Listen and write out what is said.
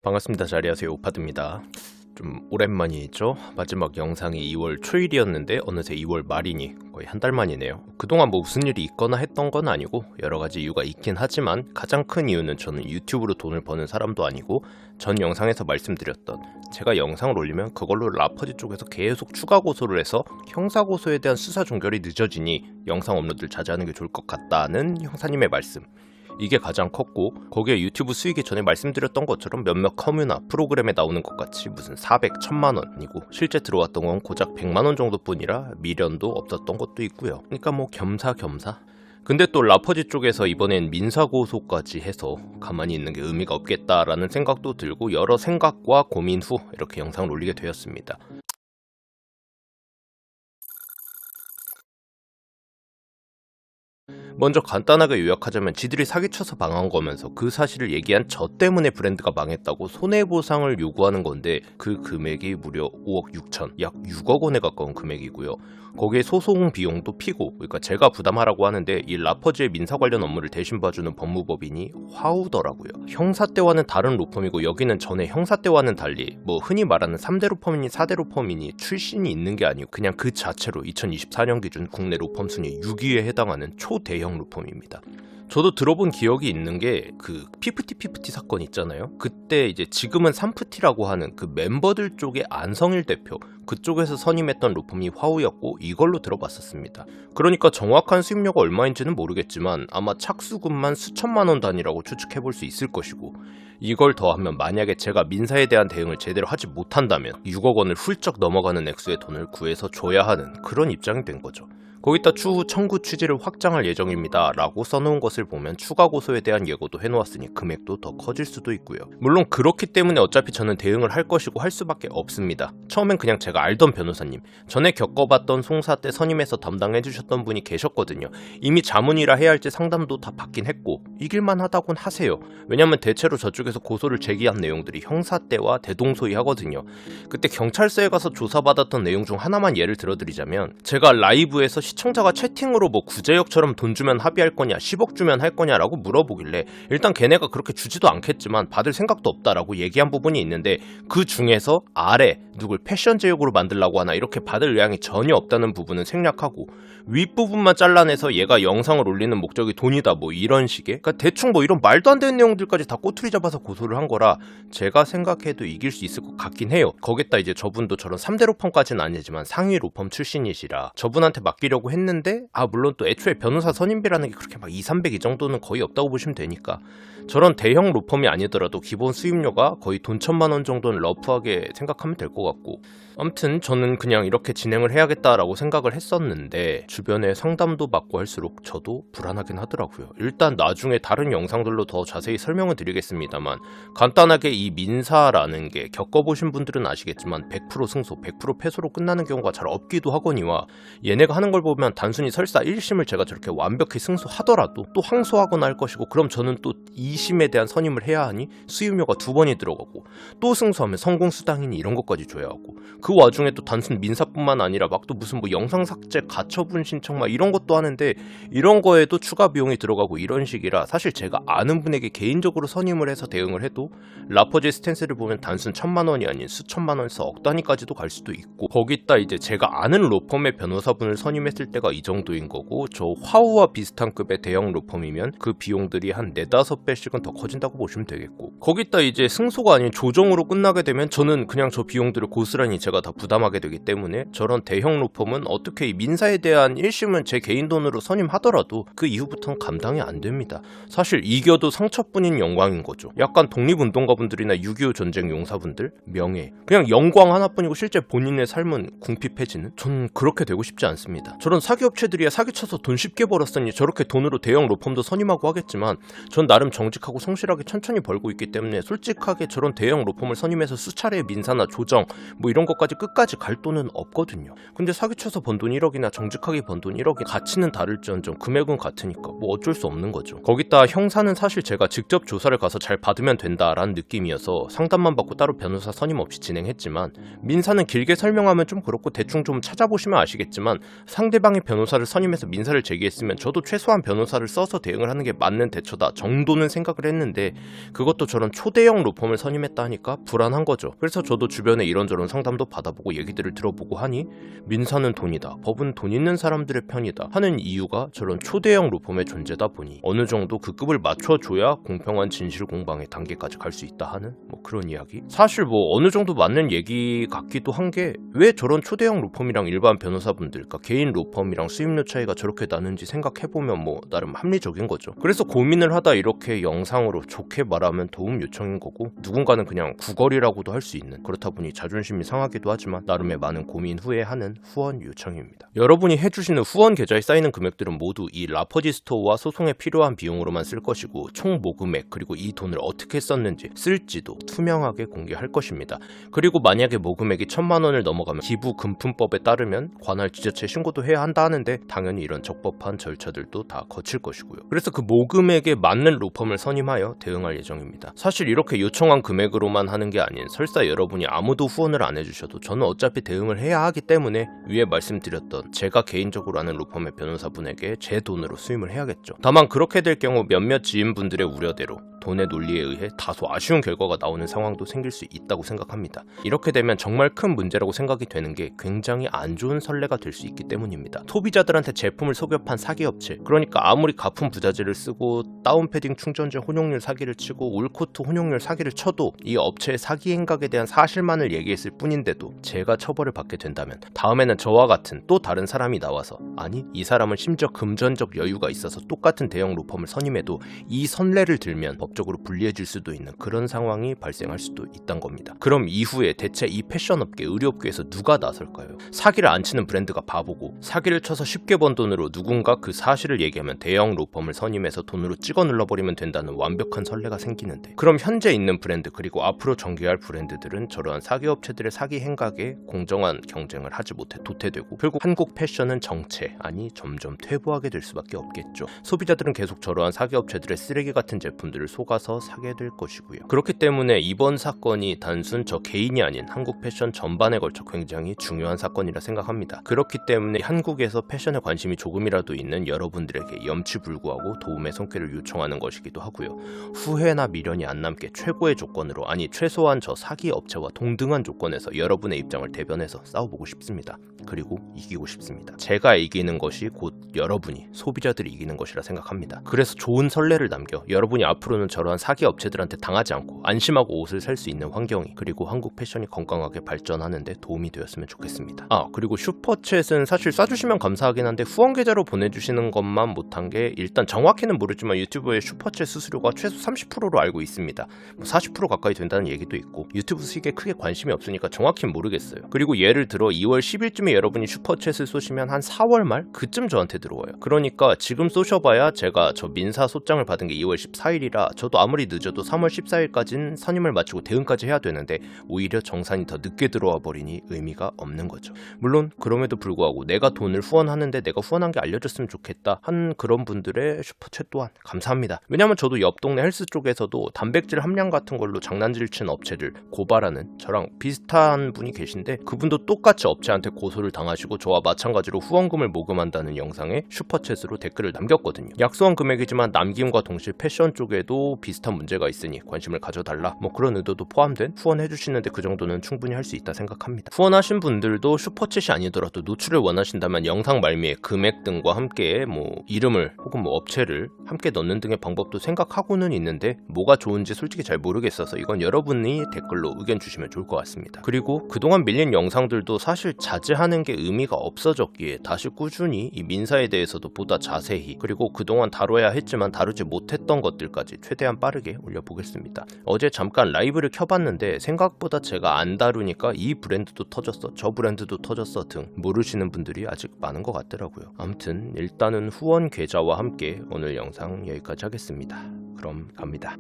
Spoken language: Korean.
반갑습니다. 자리하세요. 오파드입니다. 좀 오랜만이죠. 마지막 영상이 2월 초일이었는데 어느새 2월 말이니 거의 한 달 만이네요. 그동안 뭐 무슨 일이 있거나 했던 건 아니고 여러 가지 이유가 있긴 하지만 가장 큰 이유는 저는 유튜브로 돈을 버는 사람도 아니고 전 영상에서 말씀드렸던 제가 영상을 올리면 그걸로 라퍼지 쪽에서 계속 추가 고소를 해서 형사 고소에 대한 수사 종결이 늦어지니 영상 업로드를 자제하는 게 좋을 것 같다는 형사님의 말씀. 이게 가장 컸고 거기에 유튜브 수익이 전에 말씀드렸던 것처럼 몇몇 커뮤나 프로그램에 나오는 것 같이 무슨 400, 1000만 원이고 실제 들어왔던 건 고작 100만 원 정도뿐이라 미련도 없었던 것도 있고요. 그러니까 뭐 겸사겸사. 근데 또 라퍼지 쪽에서 이번엔 민사고소까지 해서 가만히 있는 게 의미가 없겠다라는 생각도 들고 여러 생각과 고민 후 이렇게 영상을 올리게 되었습니다. 먼저 간단하게 요약하자면 지들이 사기쳐서 망한 거면서 그 사실을 얘기한 저 때문에 브랜드가 망했다고 손해보상을 요구하는 건데 그 금액이 무려 5억 6천, 약 6억 원에 가까운 금액이고요. 거기에 소송 비용도 피고, 그러니까 제가 부담하라고 하는데 이 라퍼즈의 민사 관련 업무를 대신 봐주는 법무법인이 화우더라고요. 형사 때와는 다른 로펌이고 여기는 전에 형사 때와는 달리 뭐 흔히 말하는 3대 로펌이니 4대 로펌이니 출신이 있는 게 아니고 그냥 그 자체로 2024년 기준 국내 로펌 순위 6위에 해당하는 초대형 로펌입니다. 저도 들어본 기억이 있는 게 그 피프티 사건 있잖아요. 그때 이제 지금은 삼프티라고 하는 그 멤버들 쪽의 안성일 대표 그쪽에서 선임했던 로펌이 화우였고 이걸로 들어봤었습니다. 그러니까 정확한 수임료가 얼마인지는 모르겠지만 아마 착수금만 수천만 원 단위라고 추측해볼 수 있을 것이고 이걸 더하면 만약에 제가 민사에 대한 대응을 제대로 하지 못한다면 6억 원을 훌쩍 넘어가는 액수의 돈을 구해서 줘야 하는 그런 입장이 된 거죠. 거기다 추후 청구 취지를 확장할 예정입니다 라고 써놓은 것을 보면 추가 고소에 대한 예고도 해놓았으니 금액도 더 커질 수도 있고요. 물론 그렇기 때문에 어차피 저는 대응을 할 것이고 할 수밖에 없습니다. 처음엔 그냥 제가 알던 변호사님, 전에 겪어봤던 송사 때 선임해서 담당해주셨던 분이 계셨거든요. 이미 자문이라 해야 할지 상담도 다 받긴 했고 이길만 하다곤 하세요. 왜냐면 대체로 저쪽에서 고소를 제기한 내용들이 형사 때와 대동소이하거든요. 그때 경찰서에 가서 조사받았던 내용 중 하나만 예를 들어드리자면 제가 라이브에서 시청자가 채팅으로 뭐 구제역처럼 돈 주면 합의할 거냐 10억 주면 할 거냐라고 물어보길래 일단 걔네가 그렇게 주지도 않겠지만 받을 생각도 없다라고 얘기한 부분이 있는데 그 중에서 아래 누굴 패션 제역으로 만들라고 하나 이렇게 받을 의향이 전혀 없다는 부분은 생략하고 윗부분만 잘라내서 얘가 영상을 올리는 목적이 돈이다 뭐 이런 식의 그러니까 대충 뭐 이런 말도 안 되는 내용들까지 다 꼬투리 잡아서 고소를 한 거라 제가 생각해도 이길 수 있을 것 같긴 해요. 거기다 이제 저분도 저런 3대 로펌까지는 아니지만 상위 로펌 출신이시라 저분한테 맡기려고 했는데 물론 또 애초에 변호사 선임비라는 게 그렇게 막 2, 300 이 정도는 거의 없다고 보시면 되니까 저런 대형 로펌이 아니더라도 기본 수임료가 거의 돈 1000만 원 정도는 러프하게 생각하면 될 것 같고 아무튼 저는 그냥 이렇게 진행을 해야겠다라고 생각을 했었는데 주변에 상담도 받고 할수록 저도 불안하긴 하더라고요. 일단 나중에 다른 영상들로 더 자세히 설명을 드리겠습니다만 간단하게 이 민사라는 게 겪어보신 분들은 아시겠지만 100% 승소, 100% 패소로 끝나는 경우가 잘 없기도 하거니와 얘네가 하는 걸 보면 단순히 설사 1심을 제가 저렇게 완벽히 승소하더라도 또 항소하거나 할 것이고 그럼 저는 또 2심에 대한 선임을 해야 하니 수임료가 2번이 들어가고 또 승소하면 성공수당이니 이런 것까지 줘야 하고 그 와중에 또 단순 민사뿐만 아니라 막 또 무슨 뭐 영상 삭제, 가처분 신청 막 이런 것도 하는데 이런 거에도 추가 비용이 들어가고 이런 식이라 사실 제가 아는 분에게 개인적으로 선임을 해서 대응을 해도 라퍼즈의 스탠스를 보면 단순 1000만 원이 아닌 수천만 원에서 억 단위까지도 갈 수도 있고 거기다 이제 제가 아는 로펌의 변호사분을 선임했을 때가 이 정도인 거고 저 화우와 비슷한 급의 대형 로펌이면 그 비용들이 한 4-5배씩은 더 커진다고 보시면 되겠고 거기다 이제 승소가 아닌 조정으로 끝나게 되면 저는 그냥 저 비용들을 고스란히 제가 다 부담하게 되기 때문에 저런 대형 로펌은 어떻게 이 민사에 대한 1심은 제 개인 돈으로 선임하더라도 그 이후부터는 감당이 안 됩니다. 사실 이겨도 상처뿐인 영광인 거죠. 약간 독립운동가분들이나 6.25 전쟁 용사분들 명예 그냥 영광 하나뿐이고 실제 본인의 삶은 궁핍해지는 전 그렇게 되고 싶지 않습니다. 저런 사기업체들이야 사기쳐서 돈 쉽게 벌었으니 저렇게 돈으로 대형 로펌도 선임하고 하겠지만 전 나름 정직하고 성실하게 천천히 벌고 있기 때문에 솔직하게 저런 대형 로펌을 선임해서 수차례의 민사나 조정 뭐 이런 것까지 끝까지 갈 돈은 없거든요. 근데 사기쳐서 번 돈 1억이나 정직하게 번 돈 1억이 가치는 다를지언정 금액은 같으니까 뭐 어쩔 수 없는 거죠. 거기다 형사는 사실 제가 직접 조사를 가서 잘 받으면 된다라는 느낌이어서 상담만 받고 따로 변호사 선임 없이 진행했지만 민사는 길게 설명하면 좀 그렇고 대충 좀 찾아보시면 아시겠지만 상대방이 변호사를 선임해서 민사를 제기했으면 저도 최소한 변호사를 써서 대응을 하는 게 맞는 대처다 정도는 생각을 했는데 그것도 저런 초대형 로펌을 선임했다 하니까 불안한 거죠. 그래서 저도 주변에 이런저런 상담도 받아보고 얘기들을 들어보고 하니 민사는 돈이다, 법은 돈 있는 사람들의 편이다 하는 이유가 저런 초대형 로펌의 존재다 보니 어느 정도 그 급을 맞춰줘야 공평한 진실 공방의 단계까지 갈 수 있다 하는 뭐 그런 이야기. 사실 뭐 어느 정도 맞는 얘기 같기도 한 게 왜 저런 초대형 로펌이랑 일반 변호사분들, 그러니까 개인 로펌이랑 수임료 차이가 저렇게 나는지 생각해보면 뭐 나름 합리적인 거죠. 그래서 고민을 하다 이렇게 영상으로 좋게 말하면 도움 요청인 거고 누군가는 그냥 구걸이라고도 할 수 있는, 그렇다 보니 자존심이 상하기도 하지만 나름의 많은 고민 후에 하는 후원 요청입니다. 여러분이 해주시는 후원 계좌에 쌓이는 금액들은 모두 이 라퍼지 스토어와 소송에 필요한 비용으로만 쓸 것이고 총 모금액 그리고 이 돈을 어떻게 썼는지 쓸지도 투명하게 공개할 것입니다. 그리고 만약에 모금액이 1,000만 원을 넘어가면 기부금품법에 따르면 관할 지자체 신고도 해야 한다 하는데 당연히 이런 적법한 절차들도 다 거칠 것이고요. 그래서 그 모금액에 맞는 로펌을 선임하여 대응할 예정입니다. 사실 이렇게 요청한 금액으로만 하는 게 아닌 설사 여러분이 아무도 후원을 안 해주셔도 저는 어차피 대응을 해야 하기 때문에 위에 말씀드렸던 제가 개인적으로 아는 로펌의 변호사분에게 제 돈으로 수임을 해야겠죠. 다만 그렇게 될 경우 몇몇 지인분들의 우려대로 돈의 논리에 의해 다소 아쉬운 결과가 나오는 상황도 생길 수 있다고 생각합니다. 이렇게 되면 정말 큰 문제라고 생각이 되는 게 굉장히 안 좋은 선례가 될 수 있기 때문입니다. 소비자들한테 제품을 속여 판 사기업체, 그러니까 아무리 가품 부자재를 쓰고 다운패딩 충전재 혼용률 사기를 치고 울코트 혼용률 사기를 쳐도 이 업체의 사기 행각에 대한 사실만을 얘기했을 뿐인데도 제가 처벌을 받게 된다면 다음에는 저와 같은 또 다른 사람이 나와서 아니 이 사람은 심지어 금전적 여유가 있어서 똑같은 대형 로펌을 선임해도 이 선례를 들면 법적으로 불리해질 수도 있는 그런 상황이 발생할 수도 있단 겁니다. 그럼 이후에 대체 이 패션업계, 의류업계에서 누가 나설까요? 사기를 안 치는 브랜드가 바보고 사기를 쳐서 쉽게 번 돈으로 누군가 그 사실을 얘기하면 대형 로펌을 선임해서 돈으로 찍어 눌러버리면 된다는 완벽한 선례가 생기는데 그럼 현재 있는 브랜드 그리고 앞으로 전개할 브랜드들은 저러한 사기업체들의 사기 행각에 공정한 경쟁을 하지 못해 도태되고 결국 한국 패션은 정체, 아니 점점 퇴보하게 될 수밖에 없겠죠. 소비자들은 계속 저러한 사기업체들의 쓰레기 같은 제품들을 속아서 사게 될 것이고요. 그렇기 때문에 이번 사건이 단순 저 개인이 아닌 한국 패션 전반에 걸쳐 굉장히 중요한 사건이라 생각합니다. 그렇기 때문에 한국에서 패션에 관심이 조금이라도 있는 여러분들에게 염치불구하고 도움의 손길을 요청하는 것이기도 하고요. 후회나 미련이 안 남게 최고의 조건으로, 아니 최소한 저 사기 업체와 동등한 조건에서 여러분의 입장을 대변해서 싸워보고 싶습니다. 그리고 이기고 싶습니다. 제가 이기는 것이 곧 여러분이, 소비자들이 이기는 것이라 생각합니다. 그래서 좋은 선례를 남겨 여러분이 앞으로는 저러한 사기 업체들한테 당하지 않고 안심하고 옷을 살 수 있는 환경이, 그리고 한국 패션이 건강하게 발전하는데 도움이 되었으면 좋겠습니다. 그리고 슈퍼챗은 사실 쏴주시면 감사하긴 한데 후원 계좌로 보내주시는 것만 못한 게, 일단 정확히는 모르지만 유튜브의 슈퍼챗 수수료가 최소 30%로 알고 있습니다. 40% 가까이 된다는 얘기도 있고 유튜브 수익에 크게 관심이 없으니까 정확히는 모르겠어요. 그리고 예를 들어 2월 10일쯤에 여러분이 슈퍼챗을 쏘시면 한 4월 말 그쯤 저한테 들어와요. 그러니까 지금 쏘셔봐야 제가 저 민사 소장을 받은 게 2월 14일이라 저도 아무리 늦어도 3월 14일까지는 선임을 마치고 대응까지 해야 되는데 오히려 정산이 더 늦게 들어와 버리니 의미가 없는 거죠. 물론 그럼에도 불구하고 내가 돈을 후원하는데 내가 후원한 게 알려졌으면 좋겠다 한 그런 분들의 슈퍼챗 또한 감사합니다. 왜냐면 저도 옆 동네 헬스 쪽에서도 단백질 함량 같은 걸로 장난질 친 업체를 고발하는 저랑 비슷한 분이 계신데 그분도 똑같이 업체한테 고소를 당하시고 저와 마찬가지로 후원금을 모금한다는 영상에 슈퍼챗으로 댓글을 남겼거든요. 약소한 금액이지만 남김과 동시에 패션 쪽에도 비슷한 문제가 있으니 관심을 가져달라, 뭐 그런 의도도 포함된 후원해주시는데 그 정도는 충분히 할 수 있다 생각합니다. 후원하신 분들도 슈퍼챗이 아니더라도 노출을 원하신다면 영상 말미에 금액 등과 함께 뭐 이름을 혹은 뭐 업체를 함께 넣는 등의 방법도 생각하고는 있는데 뭐가 좋은지 솔직히 잘 모르겠어서 이건 여러분이 댓글로 의견 주시면 좋을 것 같습니다. 그리고 그동안 밀린 영상들도 사실 자제하는 게 의미가 없어졌기에 다시 꾸준히 이 민사에 대해서도 보다 자세히, 그리고 그동안 다뤄야 했지만 다루지 못했던 것들까지 최대한 빠르게 올려보겠습니다. 어제 잠깐 라이브를 켜봤는데 생각보다 제가 안 다루니까 이 브랜드도 터졌어, 저 브랜드도 터졌어 등 모르시는 분들이 아직 많은 것 같더라고요. 아무튼 일단은 후원 계좌와 함께 오늘 영상 여기까지 하겠습니다. 그럼 갑니다.